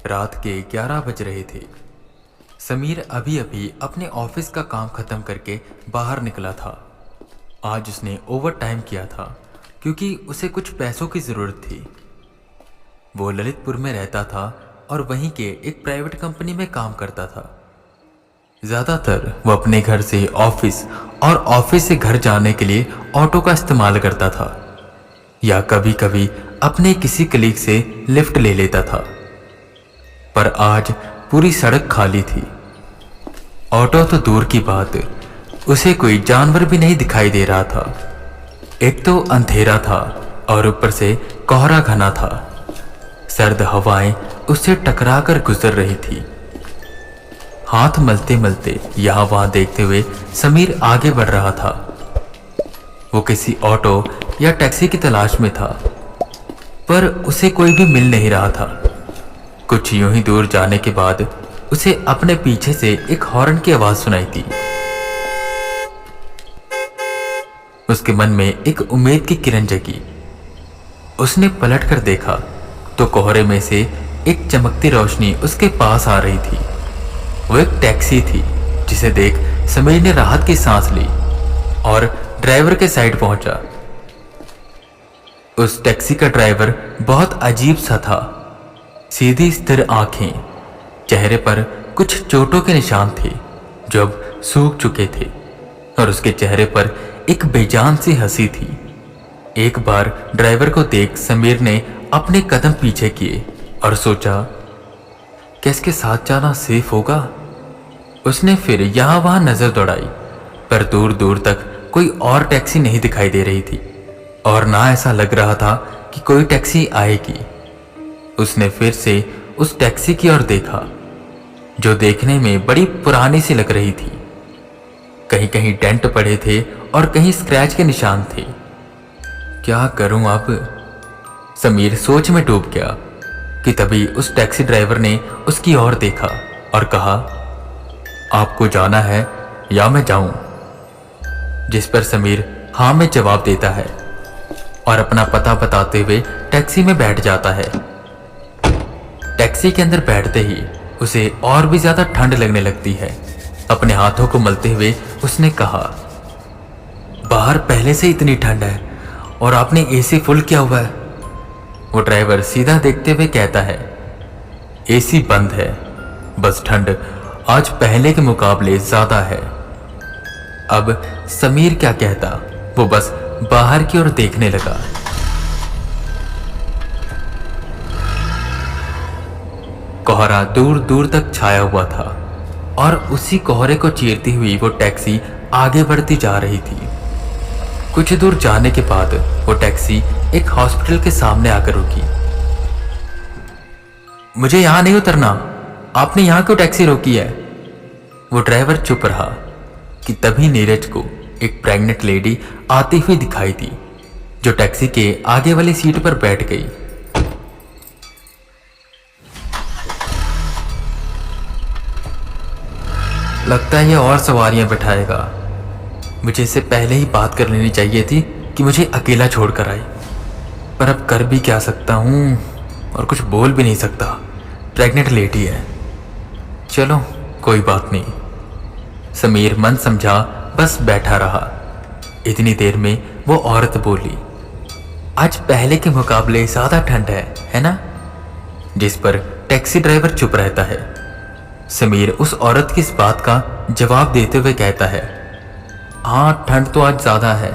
रात के 11 बज रहे थे। समीर अभी अभी अपने ऑफिस का काम खत्म करके बाहर निकला था। आज उसने ओवर टाइम किया था क्योंकि उसे कुछ पैसों की ज़रूरत थी। वो ललितपुर में रहता था और वहीं के एक प्राइवेट कंपनी में काम करता था। ज़्यादातर वो अपने घर से ऑफिस और ऑफिस से घर जाने के लिए ऑटो का इस्तेमाल करता था या कभी कभी अपने किसी कलीग से लिफ्ट ले लेता था। पर आज पूरी सड़क खाली थी। ऑटो तो दूर की बात, उसे कोई जानवर भी नहीं दिखाई दे रहा था। एक तो अंधेरा था और ऊपर से कोहरा घना था। सर्द हवाएं उससे टकराकर गुजर रही थी। हाथ मलते मलते यहाँ वहां देखते हुए समीर आगे बढ़ रहा था। वो किसी ऑटो या टैक्सी की तलाश में था, पर उसे कोई भी मिल नहीं रहा था। कुछ यूं ही दूर जाने के बाद उसे अपने पीछे से एक हॉर्न की आवाज सुनाई दी। उसके मन में एक उम्मीद की किरण जगी। उसने पलटकर देखा तो कोहरे में से एक चमकती रोशनी उसके पास आ रही थी। वो एक टैक्सी थी जिसे देख समीर ने राहत की सांस ली और ड्राइवर के साइड पहुंचा। उस टैक्सी का ड्राइवर बहुत अजीब सा था। सीधी स्थिर आंखें, चेहरे पर कुछ चोटों के निशान थे जो अब सूख चुके थे और उसके चेहरे पर एक बेजान सी हंसी थी। एक बार ड्राइवर को देख समीर ने अपने कदम पीछे किए और सोचा क्या इसके साथ जाना सेफ होगा। उसने फिर यहां वहां नजर दौड़ाई, पर दूर दूर तक कोई और टैक्सी नहीं दिखाई दे रही थी और ना ऐसा लग रहा था कि कोई टैक्सी आएगी। उसने फिर से उस टैक्सी की ओर देखा जो देखने में बड़ी पुरानी सी लग रही थी। कहीं कहीं डेंट पड़े थे और कहीं स्क्रैच के निशान थे। क्या करूं अब, समीर सोच में डूब गया कि तभी उस टैक्सी ड्राइवर ने उसकी ओर देखा और कहा, आपको जाना है या मैं जाऊं? जिस पर समीर हाँ में जवाब देता है और अपना पता बताते हुए टैक्सी में बैठ जाता है। टैक्सी के अंदर बैठते ही उसे और भी ज्यादा ठंड लगने लगती है। अपने हाथों को मलते हुए उसने कहा, बाहर पहले से इतनी ठंड है और आपने एसी फुल किया हुआ है। वो ड्राइवर सीधा देखते हुए कहता है, एसी बंद है, बस ठंड आज पहले के मुकाबले ज्यादा है। अब समीर क्या कहता, वो बस बाहर की ओर देखने लगा। कोहरा दूर दूर तक छाया हुआ था और उसी कोहरे को चीरती हुई वो टैक्सी आगे बढ़ती जा रही थी। कुछ दूर जाने के बाद वो टैक्सी एक हॉस्पिटल के सामने आकर रुकी। मुझे यहां नहीं उतरना, आपने यहां क्यों टैक्सी रोकी है? वो ड्राइवर चुप रहा कि तभी नीरज को एक प्रेग्नेंट लेडी आती हुई दिखाई दी जो टैक्सी के आगे वाली सीट पर बैठ गई। लगता है ये और सवारियां बिठाएगा। मुझे इससे पहले ही बात कर लेनी चाहिए थी कि मुझे अकेला छोड़कर आई, पर अब कर भी क्या सकता हूं और कुछ बोल भी नहीं सकता। प्रेग्नेंट लेडी है, चलो कोई बात नहीं। समीर मन समझा बस बैठा रहा। इतनी देर में वो औरत बोली, आज पहले के मुकाबले ज्यादा ठंड है ना? जिस पर टैक्सी ड्राइवर चुप रहता है। समीर उस औरत की इस बात का जवाब देते हुए कहता है, हाँ ठंड तो आज ज्यादा है।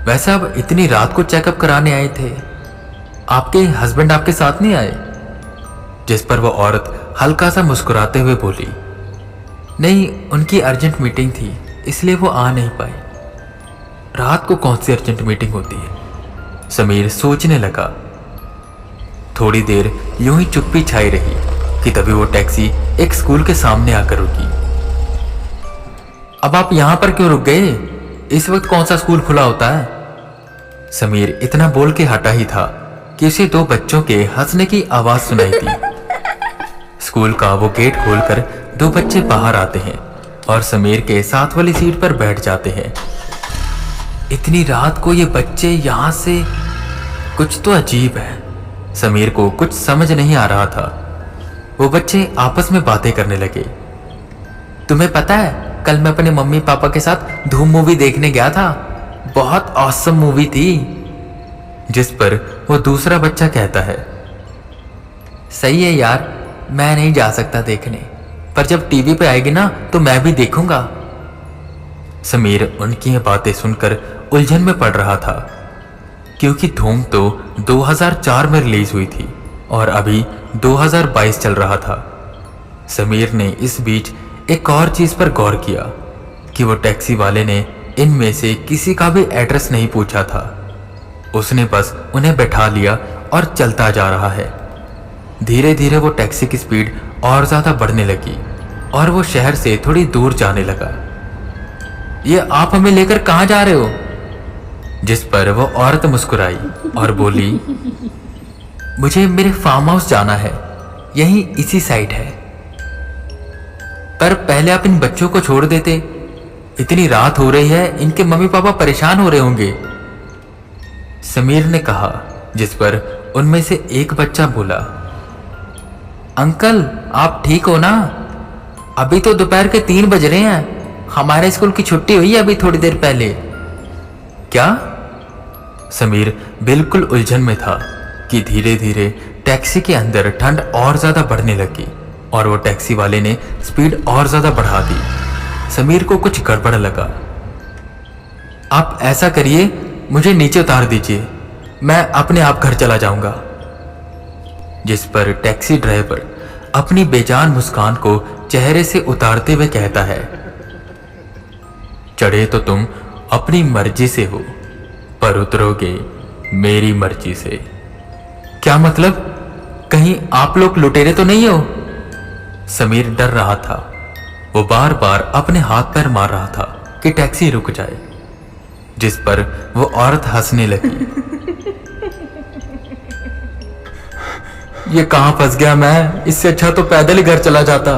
वैसे अब इतनी रात को चेकअप कराने आए थे, आपके हस्बैंड आपके साथ नहीं आए? जिस पर वो औरत हल्का सा मुस्कुराते हुए बोली, नहीं उनकी अर्जेंट मीटिंग थी इसलिए वो आ नहीं पाए। रात को कौन सी अर्जेंट मीटिंग होती है? समीर सोचने लगा। थोड़ी देर यूं ही चुप्पी छाई रही कि तभी वो टैक्सी एक स्कूल के सामने आकर रुकी। अब आप यहां पर क्यों रुक गए? इस वक्त कौन सा स्कूल खुला होता है? समीर इतना बोल के हटा ही था कि उसे दो बच्चों के हंसने की आवाज सुनाई दी। स्कूल का वो गेट खोलकर दो बच्चे बाहर आते हैं और समीर के साथ वाली सीट पर बैठ जाते हैं। इतनी रात को ये बच्चे यहां से, कुछ तो अजीब है। समीर को कुछ समझ नहीं आ रहा था। वो बच्चे आपस में बातें करने लगे। तुम्हें पता है, कल मैं अपने मम्मी पापा के साथ धूम मूवी देखने गया था, बहुत ऑसम मूवी थी। जिस पर वो दूसरा बच्चा कहता है, सही है यार, मैं नहीं जा सकता देखने, पर जब टीवी पे आएगी ना तो मैं भी देखूंगा। समीर उनकी ये बातें सुनकर उलझन में पड़ रहा था, क्योंकि धूम तो 2004 में रिलीज हुई थी और अभी 2022 चल रहा था। समीर ने इस बीच एक और चीज पर गौर किया कि वो टैक्सी वाले ने इनमें से किसी का भी एड्रेस नहीं पूछा था। उसने बस उन्हें बैठा लिया और चलता जा रहा है। धीरे धीरे वो टैक्सी की स्पीड और ज्यादा बढ़ने लगी और वो शहर से थोड़ी दूर जाने लगा। ये आप हमें लेकर कहाँ जा रहे हो? जिस पर वो औरत मुस्कुराई और बोली, मुझे मेरे फार्म हाउस जाना है, यहीं इसी साइड है। पर पहले आप इन बच्चों को छोड़ देते, इतनी रात हो रही है, इनके मम्मी पापा परेशान हो रहे होंगे, समीर ने कहा। जिस पर उनमें से एक बच्चा बोला, अंकल आप ठीक हो ना? अभी तो दोपहर के 3 बज रहे हैं, हमारे स्कूल की छुट्टी हुई है अभी थोड़ी देर पहले। क्या? समीर बिल्कुल उलझन में था कि धीरे धीरे टैक्सी के अंदर ठंड और ज्यादा बढ़ने लगी और वो टैक्सी वाले ने स्पीड और ज्यादा बढ़ा दी। समीर को कुछ गड़बड़ लगा। आप ऐसा करिए, मुझे नीचे उतार दीजिए, मैं अपने आप घर चला जाऊंगा। जिस पर टैक्सी ड्राइवर अपनी बेजान मुस्कान को चेहरे से उतारते हुए कहता है, चढ़े तो तुम अपनी मर्जी से हो, पर उतरोगे मेरी मर्जी से। क्या मतलब? कहीं आप लोग लुटेरे तो नहीं हो? समीर डर रहा था। वो बार बार अपने हाथ पैर मार रहा था कि टैक्सी रुक जाए। जिस पर वो औरत हंसने लगी। ये कहां फंस गया मैं, इससे अच्छा तो पैदल ही घर चला जाता।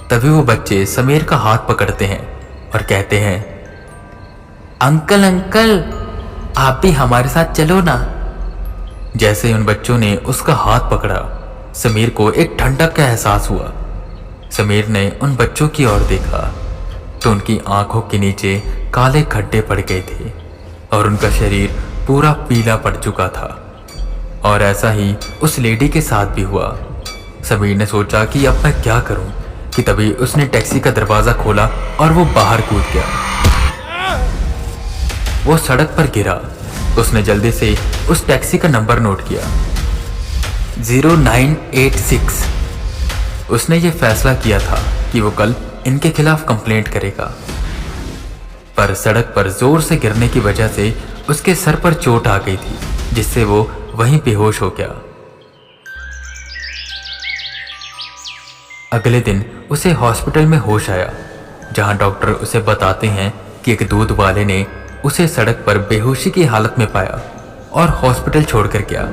तभी वो बच्चे समीर का हाथ पकड़ते हैं और कहते हैं, अंकल अंकल आप भी हमारे साथ चलो ना। जैसे ही उन बच्चों ने उसका हाथ पकड़ा, समीर को एक ठंडक का एहसास हुआ। समीर ने उन बच्चों की ओर देखा तो उनकी आंखों के नीचे काले खड्डे पड़ गए थे और उनका शरीर पूरा पीला पड़ चुका था। और ऐसा ही उस लेडी के साथ भी हुआ। समीर ने सोचा कि अब मैं क्या करूं, कि तभी उसने टैक्सी का दरवाजा खोला और वो बाहर कूद गया। वो सड़क पर गिरा। उसने जल्दी से उस टैक्सी का नंबर नोट किया, 0986। उसने ये फैसला किया था कि वो कल इनके खिलाफ कंप्लेंट करेगा। पर सड़क पर जोर से गिरने की वजह से उसके सर पर चोट आ गई थी, जिससे वो वहीं बेहोश हो गया। अगले दिन उसे हॉस्पिटल में होश आया, जहां डॉक्टर उसे बताते हैं कि एक दूध वाले ने उसे सड़क पर बेहोशी की हालत में पाया और हॉस्पिटल छोड़कर गया।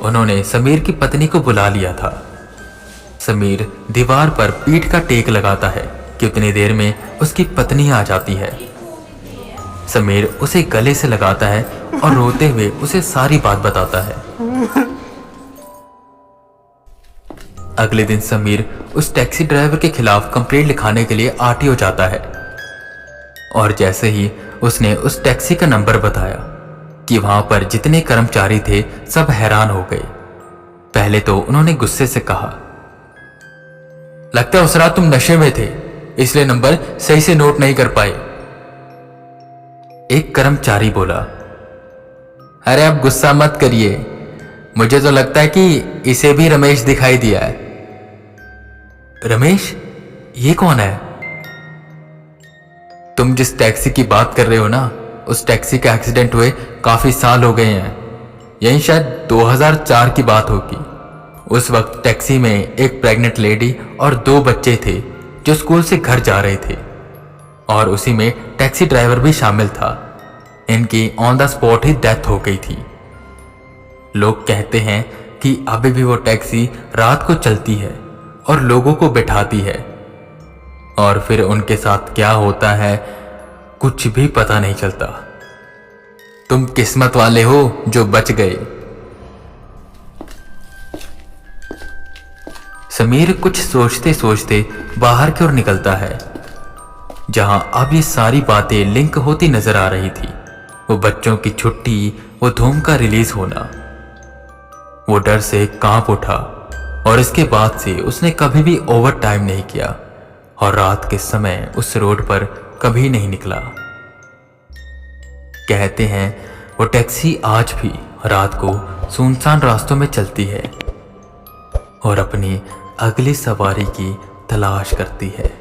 उन्होंने समीर की पत्नी को बुला लिया था। समीर दीवार पर पीठ का टेक लगाता है कि उतनी देर में उसकी पत्नी आ जाती है। समीर उसे गले से लगाता है और रोते हुए उसे सारी बात बताता है। अगले दिन समीर उस टैक्सी ड्राइवर के खिलाफ कंप्लेंट लिखाने के लिए आरटीओ जाता है और जैसे ही उसने उस टैक्सी का नंबर बताया कि वहां पर जितने कर्मचारी थे सब हैरान हो गए। पहले तो उन्होंने गुस्से से कहा, लगता है उस रात तुम नशे में थे, इसलिए नंबर सही से नोट नहीं कर पाए। एक कर्मचारी बोला, अरे आप गुस्सा मत करिए, मुझे तो लगता है कि इसे भी रमेश दिखाई दिया है। रमेश? ये कौन है? तुम जिस टैक्सी की बात कर रहे हो ना, उस टैक्सी का एक्सीडेंट हुए काफी साल हो गए हैं। यही शायद 2004 की बात होगी। उस वक्त टैक्सी में एक प्रेग्नेंट लेडी और 2 बच्चे थे जो स्कूल से घर जा रहे थे और उसी में टैक्सी ड्राइवर भी शामिल था। इनकी on the spot he death हो गई थी। लोग कहते हैं कि अभी भी वो टैक्सी रात को चलती है और लोगों को बिठाती है और फिर उनके साथ क्या होता है कुछ भी पता नहीं चलता। तुम किस्मत वाले हो जो बच गए। समीर कुछ सोचते सोचते बाहर की ओर निकलता है, जहां अब ये सारी बातें लिंक होती नजर आ रही थी। वो बच्चों की छुट्टी, वो धूम का रिलीज होना। वो डर से कांप उठा और इसके बाद से उसने कभी भी ओवर टाइम नहीं किया और रात के समय उस रोड पर कभी नहीं निकला। कहते हैं वो टैक्सी आज भी रात को सुनसान रास्तों में चलती है और अपनी अगली सवारी की तलाश करती है।